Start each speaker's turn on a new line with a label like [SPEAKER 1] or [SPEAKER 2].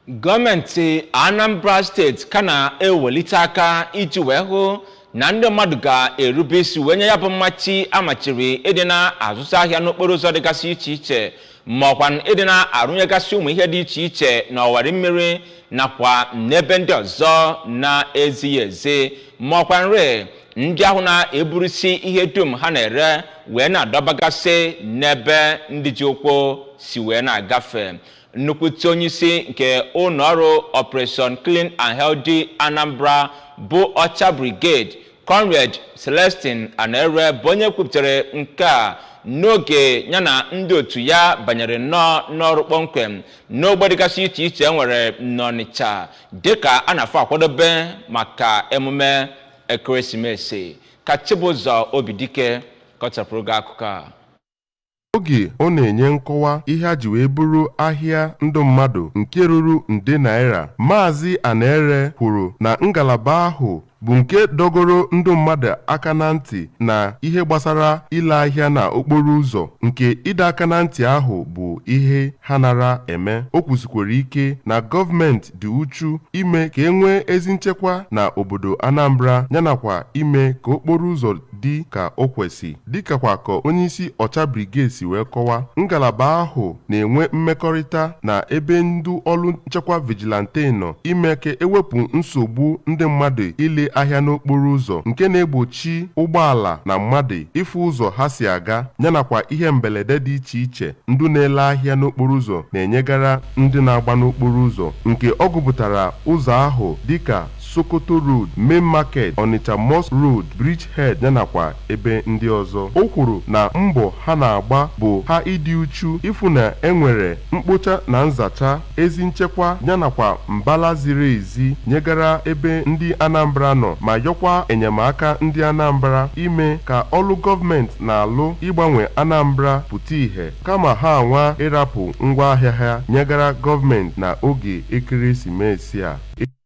[SPEAKER 1] Gọọmenti Anambra State ka na-ewelite aka iji wee hụ na ndị mmadụ ga-erube isi wee nye ya bụ mmachi amachiri ịdị na-azụta ahịa n'okporo ụzọ dịgasị iche iche ma ọkwa ịdị na-arụnyegasị ụmụ ihe dị iche iche na ọwara mmiri nakwa n'ebe ndị ọzọ na-ezighị ezi ma ọkwa nri ndị ahụ na-eburisi ihe dum ha na-ere wee na-adọbagasị n'ebe ndị ji ụkwụ si wee na-agafe. Nnukwute onyeisi nke ụlọ ọrụ Operation Clean and Healthy Anambra bụ OCHIA Brigade Conrad Celestine Anere bụ onye kwupụtara nke a n'oge yana ndị otu ya banyere n'ọrụ kpọmkwem n'ogbe dịgasị iche iche enwere n'Ọnịcha dịka a na-afọ akwadobe maka emume ekeresimesi. Ka Chibụzọ Obidike kọchapụrụ gị akụkọ a.
[SPEAKER 2] Oge ọ na-enye nkọwa ihe a ji wee bụrụ ahịa ndụ mmadụ nke ruru nde naira, Maazị Anere kwuru na ngalaba ahụ bụ nke dọgoro ndị mmadụ aka na ntị na ihe gbasara ile ahịa na okporo ụzọ, nke ịdọ aka na ntị ahụ bụ ihe ha nara eme. O kwusikwara ike na gọọmenti dị uchu ime ka e nwee ezi nchekwa na obodo Anambra yanakwa ime ka okporo ụzọ dị ka o kwesị. Dịkakwa ka onyeisi OCHIA Brigade si wee kọwa, ngalaba ahụ na-enwe mmekọrịta na ebe ndị ọrụ nchekwa vigilante nọ ime ka ewepụ nsogbu ndị mmadụ ile ahịa n'okporo ụzọ, nke na-egbochi ụgbọala na mmadụ ịfụ ụzọ ha si aga yanakwa ihe mberede dị iche iche ndị na-ele ahịa n'okporo ụzọ na-enyegara ndị na-agba n'okporo ụzọ, nke ọ gụpụtara ụzọ ahụ dịka Sokoto Road, Main Market, Onitsha Mosque Road, Bridgehead yanakwa ebe ndị ọzọ. O kwuru na mbọ ha na-agba bụ ha ịdị uchu ịfụ na enwere mkpocha na nzacha, ezi nchekwa yanakwa mbala ziri ezi nyegara ebe ndị Anambra nọ, ma yọkwa enyemaka ndị Anambra ime ka ọrụ gọọmenti na-alụ ịgbanwe Anambra pụta ihe kama ha anwa ịrapụ ngwa ahịa ha nyegara gọọmenti na oge ekeresimesi a.